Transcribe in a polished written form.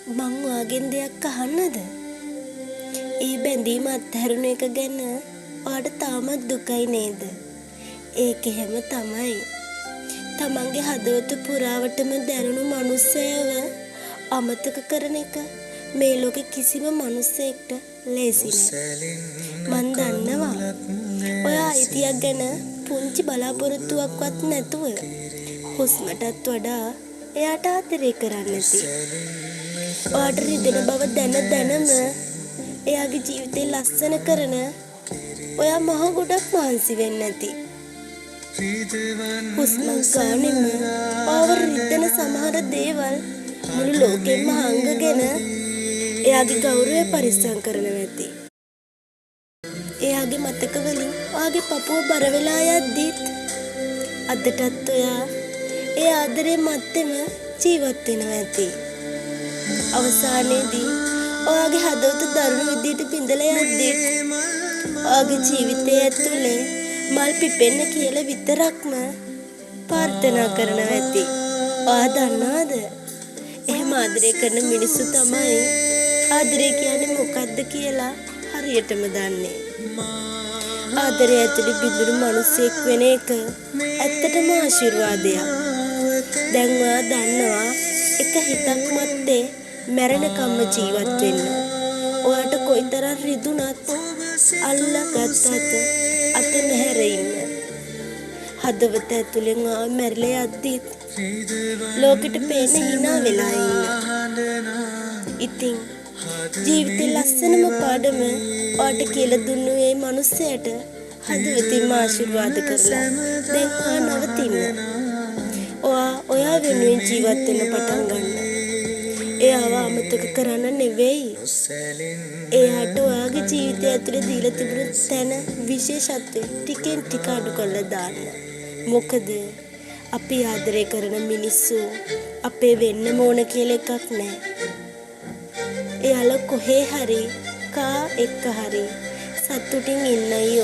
මං ඔයාගෙන් දෙයක් අහන්නද? ඒ බැඳීම අත්හැරුණ එක ගැන ඔයාට තාමත් දුකයි නේද? ඒක එහෙම තමයි. තමන්ගේ හදවත පුරාවටම දැනුණු මනුස්සයව අමතක කරන එක මේ ලෝකෙ කිසිම මනුස්සයෙක්ට ලේසි නෑ. මං දන්නවා ඔයා අයිතියක් ගැන පුංචි බලාපොරොත්තුවක්වත් නැතුව හුස්මටත් වඩා එයාට ආදරේ කරන්න ඇති. ඔයාට රිදෙන බව දැනම එයාගේ ජීවිතේ ලස්සන කරන ඔයා මහ ගොඩක් මහන්සි වෙන්න ඇති. හුස්ම ගන්නෙම ඔයාව රිදෙන සමහර දේවල් මුළු ලෝකෙම හංගගෙන එයාගේ ගෞරවය පරිස්සම් කරනවා ඇති. එයාගේ මතක වලින් ඔයාගේ පපුව බර වෙලා යද්දිත් අදටත් ඔයා ඒ ආදරේ මැත්තේම ජීවත් වෙනවා ඇති. අවසානයේදී ඔයාගේ හදවත දරුණු විදියට බිඳලා යද්දිත් ඔයාගේ ජීවිතය ඇතුලේ මල් පිපෙන්න කියලා විතරක්ම ප්‍රාර්ථනා කරනවා ඇති. ඔයා දන්නවද? එහෙම ආදරය කරන මිනිස්සු තමයි ආදරය කියන්නේ මොකක්ද කියලා හරියටම දන්නේ. ආදරය ඇතුලේ බිඳුණු මිනිසෙක් වෙන එක ඇත්තටම ආශිර්වාදයක්. දැන් ඔයා දන්නවා එක හිතක් මැත්තේ මැරෙනකම්ම ජීවත් වෙන්න. ඔයාට කොයිතරම් රිදුනත් අල්ලගත්තත් අත නැහැර ඉන්න. හදවත ඇතුලෙන් ආව මැරිලා යද්දිත් ලෝකෙට පේන hina වෙලා ඉන්න. ඉතින් ජීවිතේ ලස්සනම පාඩම ඔයාට කියලා දුන්නු මේ මිනිස්සයාට හදවතින්ම ආශිර්වාද කරලා දැන් ඔයා නවතින්න. ඔයා වෙනුවෙන් ජීවත් වෙන්න පටන් ගන්න. එයාව අමතක කරන්න නෙවෙයි. එයාට ඔයාගේ ජීවිතය ඇතුලේ දීලා තිබුණු තැන විශේෂත්වය ටිකෙන් ටික අඩු කරලා දාන්න. මොකද අපි ආදරය කරන මිනිස්සු අපේ වෙන්න ඕන කියලා එකක් නැහැ. එයාලා කොහේ හරි කා එක්ක හරි සතුටින් ඉන්නයි